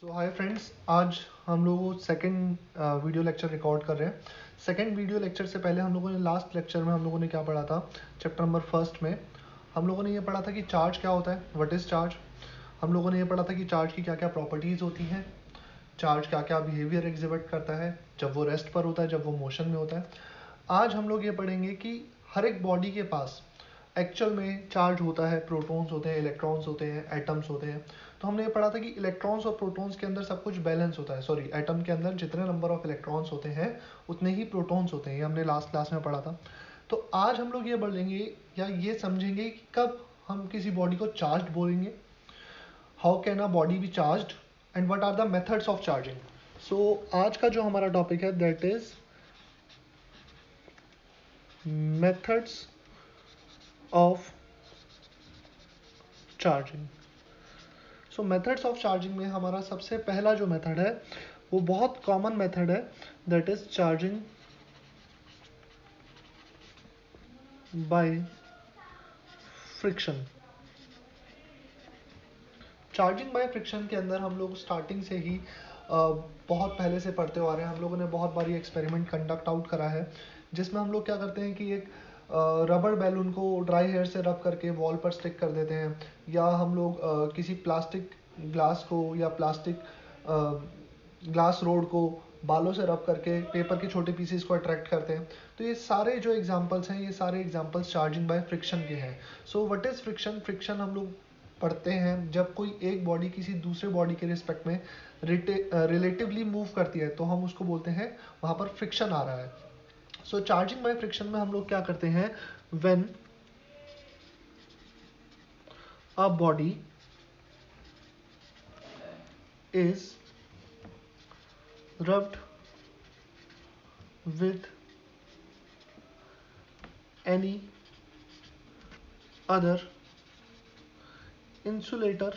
सो hi friends, आज हम लोग सेकंड वीडियो लेक्चर रिकॉर्ड कर रहे हैं। सेकंड वीडियो लेक्चर से पहले हम लोगों ने लास्ट लेक्चर में हम लोगों ने क्या पढ़ा था। चैप्टर नंबर फर्स्ट में हम लोगों ने ये पढ़ा था कि चार्ज क्या होता है, व्हाट इज़ चार्ज। हम लोगों ने ये पढ़ा था कि चार्ज की क्या क्या प्रॉपर्टीज़ होती हैं, चार्ज क्या क्या बिहेवियर एग्जिबिट करता है जब वो रेस्ट पर होता है, जब वो मोशन में होता है। आज हम लोग ये पढ़ेंगे कि हर एक बॉडी के पास एक्चुअल में चार्ज होता है, प्रोटॉन्स होते हैं, इलेक्ट्रॉन्स होते हैं, एटम्स होते हैं। तो हमने ये पढ़ा था कि इलेक्ट्रॉन्स और प्रोटॉन्स के अंदर सब कुछ बैलेंस होता है। सॉरी, एटम के अंदर जितने नंबर ऑफ इलेक्ट्रॉन्स होते हैं उतने ही प्रोटॉन्स होते हैं। ये हमने लास्ट क्लास में पढ़ा था। तो आज हम लोग ये बढ़ेंगे या ये समझेंगे कि कब हम किसी बॉडी को चार्ज बोलेंगे, how can a body be charge, and what are the methods of charging. So आज का जो हमारा टॉपिक है that is methods of charging. So methods of charging में हमारा सबसे पहला जो मेथड है वो बहुत कॉमन मेथड है, that is charging by friction. Charging by friction के अंदर हम लोग स्टार्टिंग से ही बहुत पहले से पढ़ते आ रहे हैं। हम लोगों ने बहुत बारी एक्सपेरिमेंट कंडक्ट आउट करा है जिसमें हम लोग क्या करते हैं कि एक रबर बैलून को ड्राई हेयर से रब करके वॉल पर स्टिक कर देते हैं, या हम लोग किसी प्लास्टिक ग्लास को या प्लास्टिक ग्लास रोड को बालों से रब करके पेपर के छोटे पीसेस को अट्रैक्ट करते हैं। तो ये सारे जो एग्जांपल्स हैं, ये सारे एग्जांपल्स चार्जिंग बाय फ्रिक्शन के हैं। So what is friction? Friction हम लोग पढ़ते हैं जब कोई एक बॉडी किसी दूसरे बॉडी के रिस्पेक्ट में रिलेटिवली मूव करती है तो हम उसको बोलते हैं वहाँ पर फ्रिक्शन आ रहा है। सो चार्जिंग बाय फ्रिक्शन में हम लोग क्या करते हैं, when a body is rubbed with any other insulator,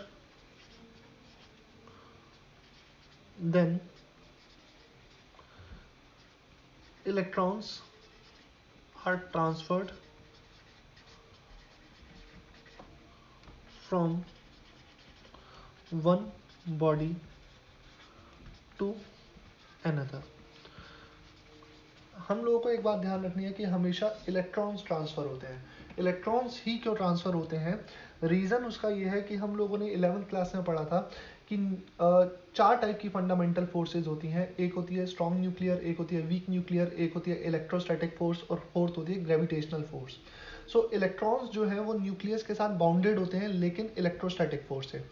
then electrons are transferred from one body to another। हम लोगों को एक बात ध्यान रखनी है कि हमेशा इलेक्ट्रॉन्स ट्रांसफ़र होते हैं। इलेक्ट्रॉन्स ही क्यों ट्रांसफ़र होते हैं? रीज़न उसका ये है कि हम लोगों ने 11th क्लास में पढ़ा था कि चार टाइप की फंडामेंटल फोर्सेज होती हैं। एक होती है स्ट्रॉन्ग न्यूक्लियर, एक होती है वीक न्यूक्लियर, एक होती है इलेक्ट्रोस्टैटिक फोर्स, और फोर्थ होती है ग्रेविटेशनल फोर्स। सो इलेक्ट्रॉन्स जो है वो न्यूक्लियस के साथ बाउंडेड होते हैं लेकिन इलेक्ट्रोस्टैटिक फोर्स से,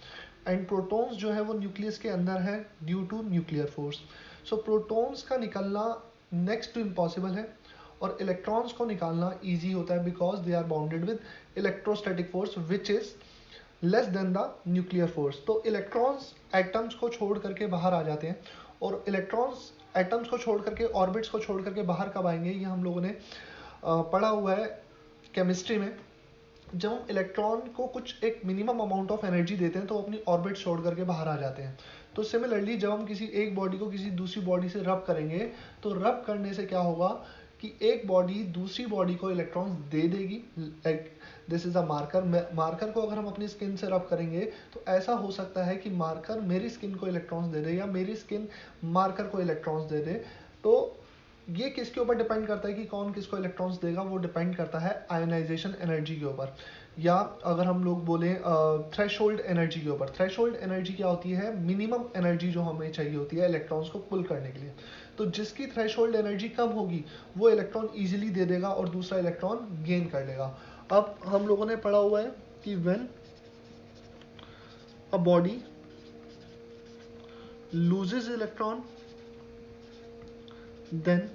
एंड प्रोटॉन्स जो है वो न्यूक्लियस के अंदर है due to nuclear force. So protons का निकलना नेक्स्ट टू इम्पॉसिबल है, और इलेक्ट्रॉन्स को निकालना ईजी होता है because they are bounded with electrostatic force which is less than the nuclear force. तो इलेक्ट्रॉन्स एटम्स को छोड़ करके बाहर आ जाते हैं, और इलेक्ट्रॉन्स एटम्स को छोड़ करके, ऑर्बिट्स को छोड़ करके बाहर कब आएंगे, ये हम लोगों ने पढ़ा हुआ है केमिस्ट्री में। जब हम इलेक्ट्रॉन को कुछ एक मिनिमम अमाउंट ऑफ एनर्जी देते हैं तो वो अपनी ऑर्बिट छोड़ करके बाहर आ जाते हैं। तो सिमिलरली जब हम किसी एक बॉडी को किसी दूसरी बॉडी से रब करेंगे तो रब करने से क्या होगा कि एक बॉडी दूसरी बॉडी को इलेक्ट्रॉन्स दे देगी। Like this is a marker. Marker को अगर हम अपनी स्किन से रब करेंगे तो ऐसा हो सकता है कि मार्कर मेरी स्किन को इलेक्ट्रॉन्स दे दे या मेरी स्किन मार्कर को इलेक्ट्रॉन्स दे दे। तो ये किसके ऊपर डिपेंड करता है कि कौन किसको इलेक्ट्रॉन्स देगा? वो डिपेंड करता है आयोनाइजेशन एनर्जी के ऊपर, या अगर हम लोग बोलें थ्रेशोल्ड एनर्जी के ऊपर। थ्रेशोल्ड एनर्जी क्या होती है? मिनिमम एनर्जी जो हमें चाहिए होती है इलेक्ट्रॉन्स को पुल करने के लिए। तो जिसकी थ्रेशोल्ड एनर्जी कम होगी वो इलेक्ट्रॉन ईजिली दे देगा और दूसरा इलेक्ट्रॉन गेन कर लेगा। अब हम लोगों ने पढ़ा हुआ है कि when a body loses electron then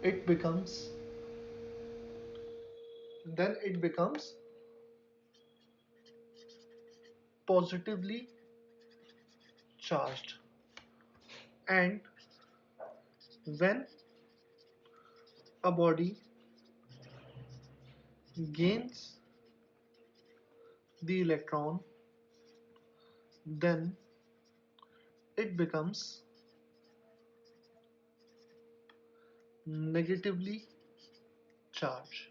it becomes it becomes positively charged, and when a body gains the electron then it becomes negatively charged।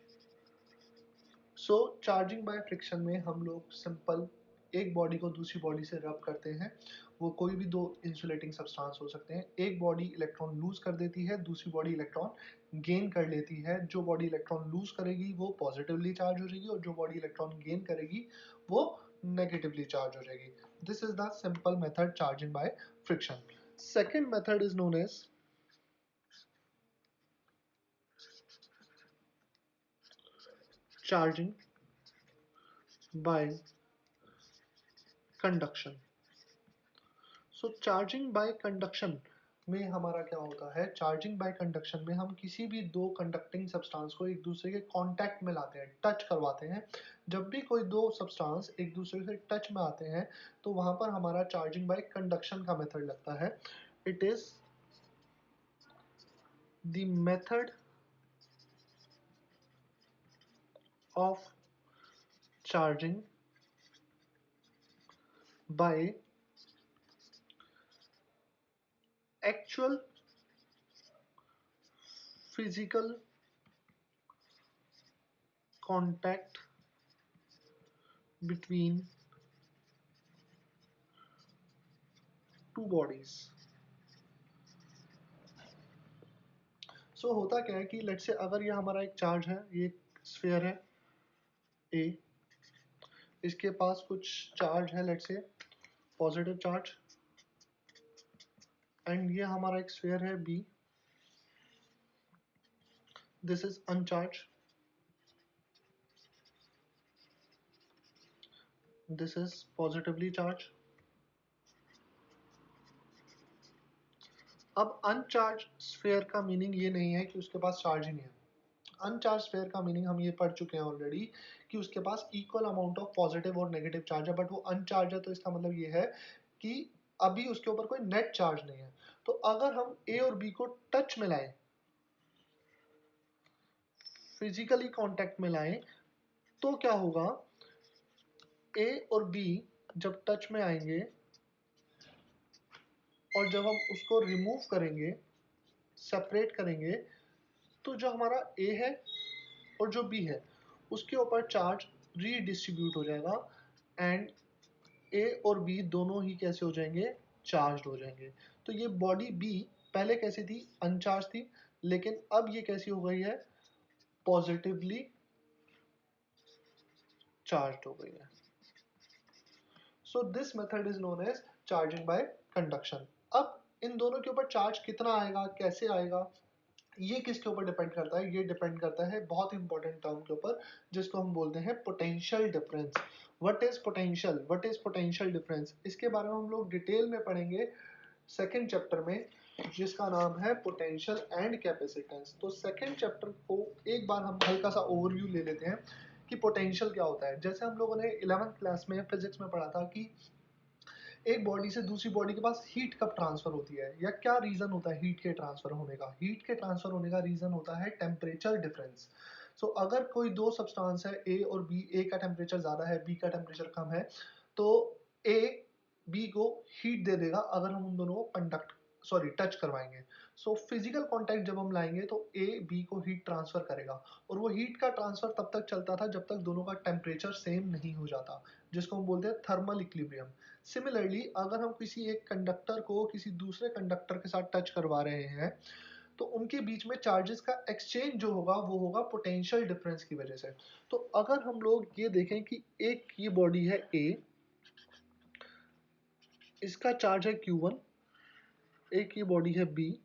So charging by friction में हम लोग सिंपल एक बॉडी को दूसरी बॉडी से रब करते हैं, वो कोई भी दो इंसुलेटिंग सब्सटेंस हो सकते हैं, एक बॉडी इलेक्ट्रॉन लूज कर देती है, दूसरी बॉडी इलेक्ट्रॉन गेन कर लेती है। जो बॉडी इलेक्ट्रॉन लूज करेगी वो पॉजिटिवली चार्ज हो जाएगी और जो बॉडी इलेक्ट्रॉन गेन करेगी वो नेगेटिवली चार्ज हो जाएगी। This is the simple method charging by friction. Second method is known as charging by conduction. So charging by conduction में हमारा क्या होता है, चार्जिंग बाय कंडक्शन में हम किसी भी दो कंडक्टिंग सब्सटेंस को एक दूसरे के कांटेक्ट में लाते हैं, टच करवाते हैं। जब भी कोई दो सब्सटेंस एक दूसरे से टच में आते हैं तो वहां पर हमारा चार्जिंग बाय कंडक्शन का मेथड लगता है। It is the method of charging by actual physical contact between two bodies। होता क्या है कि लेट से अगर ये हमारा एक चार्ज है, ये एक स्फीयर है ए, इसके पास कुछ चार्ज है, लेट से पॉजिटिव चार्ज, एंड ये हमारा एक स्फीयर है B, this is uncharge, this is positively charge. अब अनचार्ज स्फीयर का मीनिंग ये नहीं है कि उसके पास चार्ज ही नहीं है। अनचार्ज स्फीयर का मीनिंग हम ये पढ़ चुके हैं ऑलरेडी कि उसके पास इक्वल अमाउंट ऑफ पॉजिटिव और नेगेटिव चार्ज है, बट वो अनचार्ज है, तो इसका मतलब ये है कि अभी उसके ऊपर कोई नेट चार्ज नहीं है। तो अगर हम ए और बी को टच में लाएं, फिजिकली कांटेक्ट में लाएं, तो क्या होगा, ए और बी जब टच में आएंगे और जब हम उसको रिमूव करेंगे, सेपरेट करेंगे, तो जो हमारा ए है और जो बी है उसके ऊपर चार्ज रीडिस्ट्रीब्यूट हो जाएगा एंड ए और बी दोनों ही कैसे हो जाएंगे, चार्ज हो जाएंगे। तो ये बॉडी बी पहले कैसी थी, अनचार्ज थी, लेकिन अब ये कैसी हो गई है, पॉजिटिवली चार्ज हो गई है। So this method is known as charging by conduction. अब इन दोनों के ऊपर चार्ज कितना आएगा, कैसे आएगा, ये किसके ऊपर डिपेंड करता है, ये डिपेंड करता है बहुत इंपॉर्टेंट टर्म के ऊपर जिसको हम बोलते हैं potential difference. What is potential, what is potential difference, इसके बारे में हम लोग डिटेल में पढ़ेंगे सेकेंड चैप्टर में, जिसका नाम है पोटेंशियल एंड कैपेसिटेंस। तो सेकेंड चैप्टर को एक बार हम हल्का सा ओवरव्यू ले लेते हैं कि पोटेंशियल क्या होता है। जैसे हम लोगों ने 11th क्लास में फिजिक्स में पढ़ा था कि एक बॉडी से दूसरी बॉडी के पास हीट कब ट्रांसफर होती है, या क्या रीजन होता है हीट के ट्रांसफर होने का। हीट के ट्रांसफर होने का रीजन होता है टेम्परेचर डिफरेंस। अगर कोई दो सब्सटेंस है ए और बी, ए का टेम्परेचर ज्यादा है, बी का टेम्परेचर कम है, तो ए बी को हीट दे देगा अगर हम उन दोनों को टच करवाएंगे। फिजिकल कांटेक्ट जब हम लाएंगे तो ए बी को हीट ट्रांसफर करेगा, और वो हीट का ट्रांसफर तब तक चलता था जब तक दोनों का टेम्परेचर सेम नहीं हो जाता, जिसको हम बोलते हैं थर्मल इक्विलिब्रियम। सिमिलरली अगर हम किसी एक कंडक्टर को किसी दूसरे कंडक्टर के साथ टच करवा रहे हैं तो उनके बीच में चार्जेस का एक्सचेंज जो होगा वो होगा पोटेंशियल डिफरेंस की वजह से। तो अगर हम लोग ये देखें कि एक ये बॉडी है ए, इसका चार्ज है Q1, एक ये बॉडी है बी,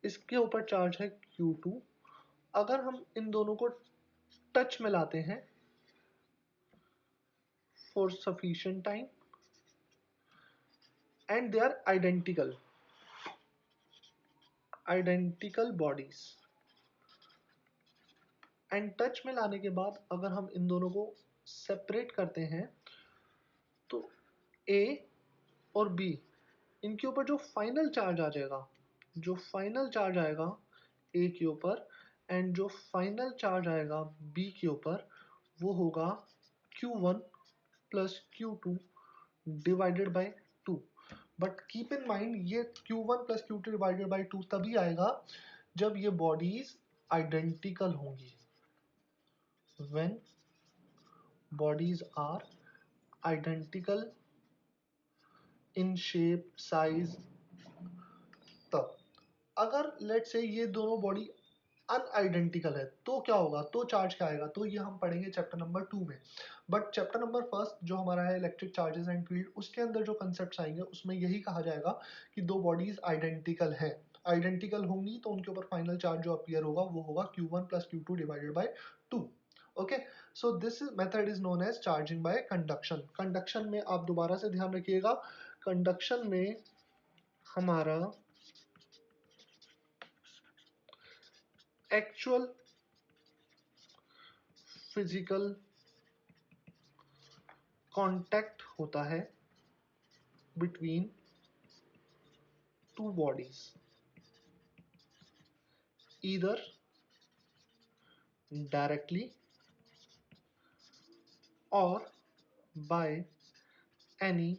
इसके ऊपर चार्ज है Q2। अगर हम इन दोनों को टच में लाते हैं for sufficient time and they are identical bodies, and touch में लाने के बाद अगर हम इन दोनों को सेपरेट करते हैं तो ए और बी, इनके ऊपर जो फाइनल चार्ज आ जाएगा, जो फाइनल चार्ज आएगा ए के ऊपर एंड जो फाइनल चार्ज आएगा बी के ऊपर, वो होगा Q1 plus Q2 divided by 2। But keep in mind ये Q1 plus Q2 divided by 2 तभी आएगा जब ये बॉडीज आइडेंटिकल होंगी, when bodies are identical in shape size, तब अगर लेट से ये दोनों बॉडी अनआइडेंटिकल है तो क्या होगा, तो चार्ज क्या आएगा, तो ये हम पढ़ेंगे चैप्टर नंबर 2 में। बट चैप्टर नंबर फर्स्ट जो हमारा है इलेक्ट्रिक चार्जेस एंड फील्ड, उसके अंदर जो कंसेप्ट आएंगे उसमें यही कहा जाएगा कि दो बॉडीज आइडेंटिकल है, आइडेंटिकल होंगी तो उनके ऊपर फाइनल चार्ज जो अपीयर होगा वो होगा Q1 plus Q2 divided by 2। Okay, so this method is known as charging by conduction. Conduction में आप दोबारा से ध्यान रखिएगा, कंडक्शन में हमारा एक्चुअल फिजिकल कांटेक्ट होता है between two bodies, either directly or by any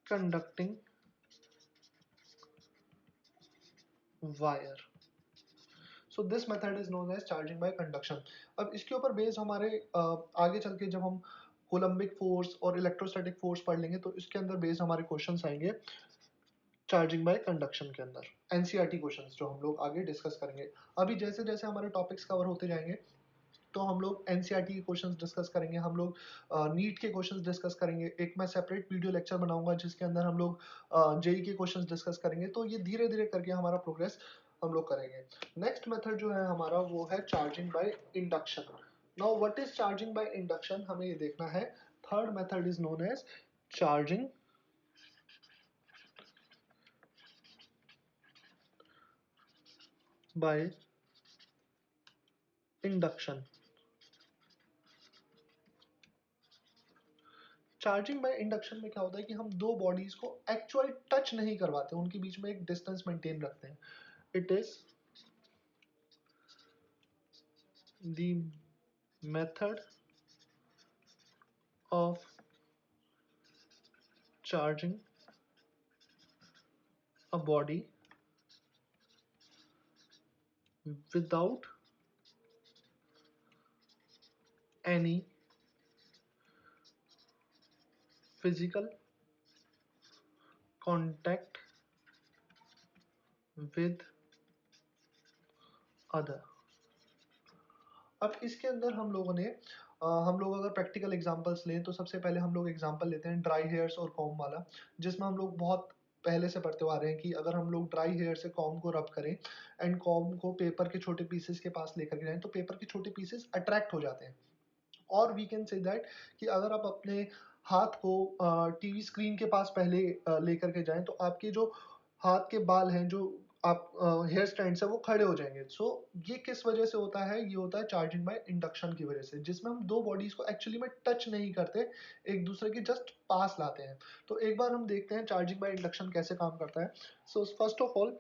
conducting wire. So this method is known as charging by conduction. अब इसके ऊपर बेस हमारे आगे चल के जब हम कोलम्बिक फोर्स और इलेक्ट्रोस्टैटिक फोर्स पढ़ लेंगे तो इसके अंदर बेस हमारे क्वेश्चंस आएंगे चार्जिंग बाय कंडक्शन के अंदर, एनसीईआरटी क्वेश्चंस जो हम लोग आगे डिस्कस करेंगे। अभी जैसे जैसे हमारे टॉपिक्स कवर होते जाएंगे तो हम लोग एनसीईआरटी के क्वेश्चंस डिस्कस करेंगे, हम लोग नीट के क्वेश्चंस डिस्कस करेंगे, एक मैं सेपरेट वीडियो लेक्चर बनाऊंगा जिसके अंदर हम लोग जेई के क्वेश्चंस डिस्कस करेंगे। तो ये धीरे धीरे करके हमारा प्रोग्रेस हम लोग करेंगे। नेक्स्ट मेथड जो है हमारा वो है charging by induction. Now what is charging by induction, हमें ये देखना है। Third method is known as charging by induction. Charging by induction में क्या होता है कि हम दो बॉडीज को एक्चुअल टच नहीं करवाते, उनके बीच में एक डिस्टेंस मेंटेन रखते हैं। It is the method of charging a body without any physical contact with other. अब इसके अंदर हम लोगों ने हम लोग अगर प्रैक्टिकल एग्जांपल्स लें तो सबसे पहले हम लोग एग्जांपल लेते हैं ड्राई हेयर्स और कॉम्ब वाला, जिसमें हम लोग बहुत पहले से पढ़ते आ रहे हैं कि अगर हम लोग ड्राई हेयर से कॉम्ब को रब करें एंड कॉम्ब को पेपर के छोटे पीसेस के पास लेकर के जाएं तो पेपर के छोटे पीसेस अट्रैक्ट हो जाते हैं। और वी कैन से दैट कि अगर आप अपने हाथ को टीवी स्क्रीन के पास पहले लेकर के जाएं तो आपके जो हाथ के बाल हैं, जो आप हेयर स्टैंड से वो खड़े हो जाएंगे। सो ये किस वजह से होता है, ये होता है चार्जिंग बाय इंडक्शन की वजह से, जिसमें हम दो बॉडीज को एक्चुअली में टच नहीं करते, एक दूसरे के जस्ट पास लाते हैं। तो एक बार हम देखते हैं चार्जिंग बाय इंडक्शन कैसे काम करता है। सो फर्स्ट ऑफ ऑल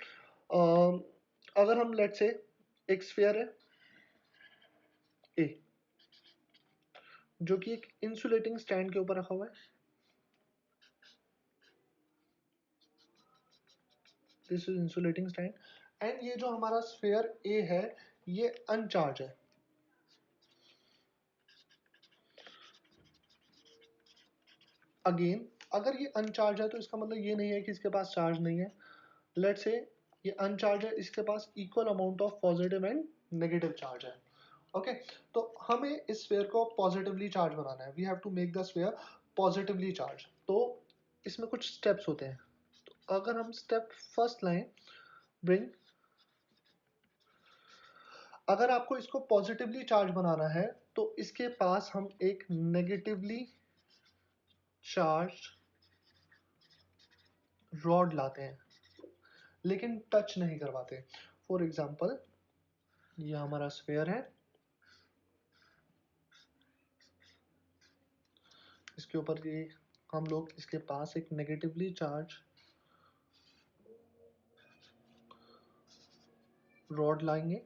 अगर हम लेट से एक स्फीयर है ए जो कि एक इंसुलेटिंग स्टैंड के ऊपर रखा हुआ है, this is insulating stand, and ये जो हमारा स्फीयर ए है ये अनचार्ज है। अगेन अगर ये अनचार्ज है तो इसका मतलब ये नहीं है कि इसके पास चार्ज नहीं है। लेट से ये अनचार्ज है, इसके पास equal amount of positive and negative charge है। ओके, तो हमें इस स्फीयर को पॉजिटिवली चार्ज बनाना है, we have to make the sphere positively charge. तो इसमें कुछ स्टेप्स होते हैं। तो अगर हम स्टेप फर्स्ट लाएं, ब्रिंग, अगर आपको इसको पॉजिटिवली चार्ज बनाना है तो इसके पास हम एक नेगेटिवली चार्ज रॉड लाते हैं लेकिन टच नहीं करवाते। फॉर एग्जाम्पल ये हमारा स्फीयर है, इसके ऊपर ये हम लोग इसके पास एक नेगेटिवली चार्ज रॉड लाएंगे।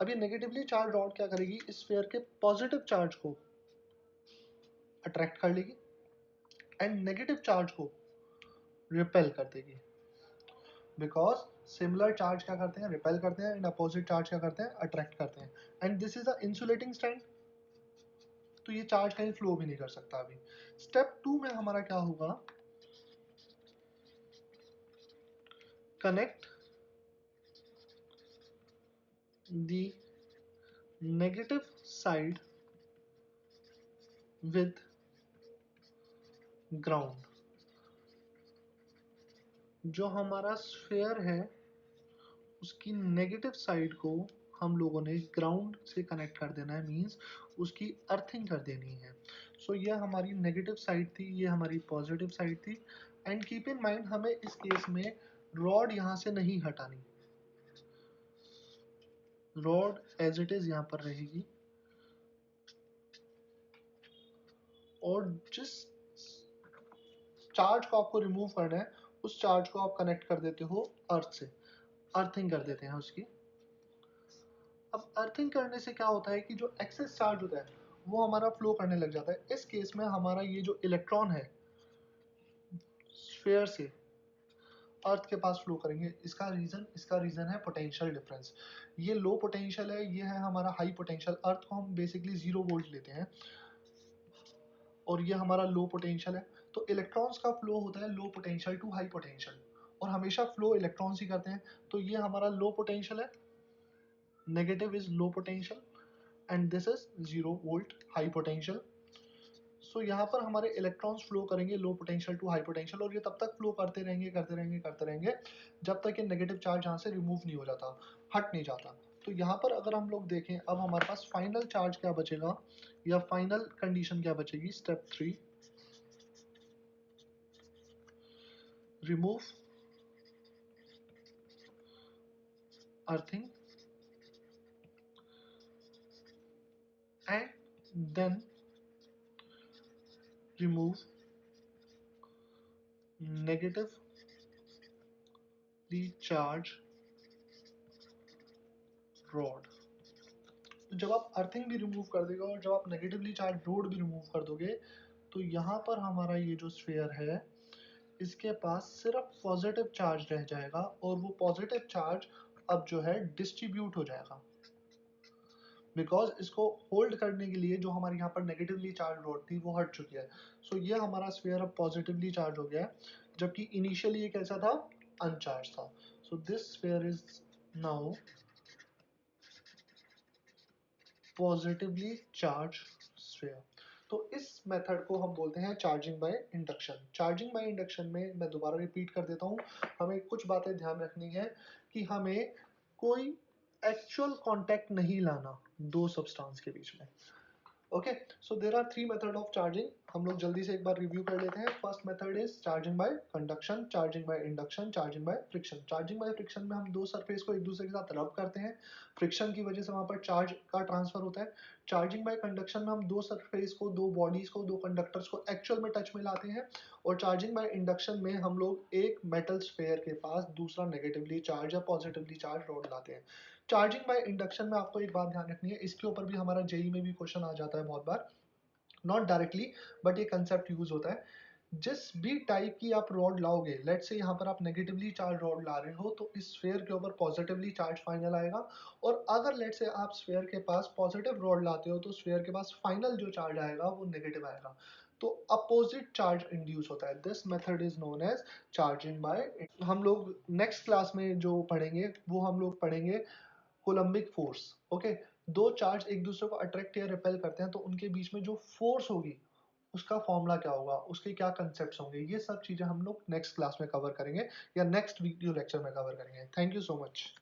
अब ये नेगेटिवली चार्ज रॉड क्या करेगी, इस स्फीयर के पॉजिटिव चार्ज को अट्रैक्ट कर लेगी एंड नेगेटिव चार्ज को रिपेल कर देगी। बिकॉज सिमिलर चार्ज क्या करते हैं, रिपेल करते हैं, एंड अपोजिट चार्ज क्या करते हैं, अट्रैक्ट करते हैं। And this is a insulating stand. तो ये चार्ज कहीं फ्लो भी नहीं कर सकता अभी। स्टेप 2 में हमारा क्या होगा, connect the negative side with ground. जो हमारा स्फीयर है उसकी नेगेटिव साइड को हम लोगों ने ग्राउंड से कनेक्ट कर देना है, मींस उसकी अर्थिंग कर देनी है। सो ये हमारी नेगेटिव साइड थी, ये हमारी पॉजिटिव साइड थी। एंड कीप इन माइंड हमें इस केस में रॉड यहाँ से नहीं हटानी, रॉड एज इट इज यहाँ पर रहेगी। और जिस चार्ज को आपको रिमूव करना है उस चार्ज को आप कनेक्ट कर देते हो अर्थ से, अर्थिंग कर देते हैं उसकी। अब अर्थिंग करने से क्या होता है कि जो एक्सेस चार्ज होता है वो हमारा फ्लो करने लग जाता है। इस केस में हमारा ये जो इलेक्ट्रॉन है स्फीयर से अर्थ के पास फ्लो करेंगे। इसका रीजन है पोटेंशियल डिफरेंस। ये लो पोटेंशियल है, ये है हमारा हाई पोटेंशियल। अर्थ को हम बेसिकली 0 वोल्ट लेते हैं और ये हमारा लो पोटेंशियल है। तो इलेक्ट्रॉन्स का फ्लो होता है low potential to high potential, और हमेशा फ्लो इलेक्ट्रॉन्स ही करते हैं। तो ये हमारा लो पोटेंशियल है, negative is low potential and this is 0 volt high potential. So यहाँ पर हमारे इलेक्ट्रॉन्स फ्लो करेंगे low potential to high potential, और ये तब तक फ्लो करते रहेंगे करते रहेंगे करते रहेंगे जब तक ये नेगेटिव चार्ज यहाँ से रिमूव नहीं हो जाता, हट नहीं जाता। तो यहाँ पर अगर हम लोग देखें अब हमारे पास फाइनल चार्ज क्या बचेगा या फाइनल कंडीशन क्या बचेगी, step 3, remove earthing and then remove negatively charged rod। तो जब आप अर्थिंग भी रिमूव कर देगा और जब आप नेगेटिवली चार्ज रोड भी रिमूव कर दोगे तो यहाँ पर हमारा ये जो स्फीयर है इसके पास सिर्फ पॉजिटिव चार्ज रह जाएगा, और वो पॉजिटिव चार्ज अब जो है डिस्ट्रीब्यूट हो जाएगा, बिकॉज इसको होल्ड करने के लिए जो हमारे यहाँ पर नेगेटिवली चार्ज रोड थी वो हट चुकी है। सो ये हमारा स्फीयर अब पॉजिटिवली चार्ज हो गया है, जबकि इनिशियली ये कैसा था, अनचार्ज था। So this sphere is now positively charge sphere. तो इस मेथड को हम बोलते हैं charging by induction. Charging by induction में मैं दोबारा रिपीट कर देता हूँ, हमें कुछ बातें ध्यान रखनी है कि हमें कोई एक्चुअल कांटेक्ट नहीं लाना दो सब्सटेंस के बीच में। Okay, so there are 3 method of charging. हम लोग जल्दी से एक बार रिव्यू कर लेते हैं। First method is charging by conduction, charging by induction, charging by friction. Charging by friction में हम दो सरफेस को एक दूसरे के साथ रब करते हैं, फ्रिक्शन की वजह से वहां पर चार्ज का ट्रांसफर होता है। चार्जिंग बाय कंडक्शन में हम दो सरफेस को, दो बॉडीज को, दो कंडक्टर्स को एक्चुअल में टच में लाते हैं। और चार्जिंग बाय इंडक्शन में हम लोग एक मेटल स्फीयर के पास दूसरा नेगेटिवली चार्ज या पॉजिटिवली चार्ज रॉड लाते हैं। चार्जिंग बाय इंडक्शन में आपको एक बात ध्यान रखनी है, इसके ऊपर भी हमारा जेई में भी क्वेश्चन आ जाता है बहुत बार, नॉट डायरेक्टली बट ये कंसेप्ट यूज होता है। जिस भी टाइप की आप रॉड लाओगे, लेट से यहाँ पर आप नेगेटिवली चार्ज रॉड ला रहे हो तो इस स्फीयर के ऊपर पॉजिटिवली चार्ज फाइनल आएगा। और अगर लेट से आप स्फीयर के पास पॉजिटिव रॉड लाते हो तो स्फीयर के पास फाइनल जो चार्ज आएगा वो नेगेटिव आएगा। तो अपोजिट चार्ज इंड्यूस होता है। This method is known as charging by. हम लोग नेक्स्ट क्लास में जो पढ़ेंगे वो हम लोग पढ़ेंगे कोलम्बिक फोर्स। ओके, दो चार्ज एक दूसरे को अट्रैक्ट या रिपेल करते हैं तो उनके बीच में जो फोर्स होगी उसका फॉर्मूला क्या होगा, उसके क्या कंसेप्ट्स होंगे, ये सब चीजें हम लोग नेक्स्ट क्लास में कवर करेंगे या नेक्स्ट वीडियो लेक्चर में कवर करेंगे। Thank you so much.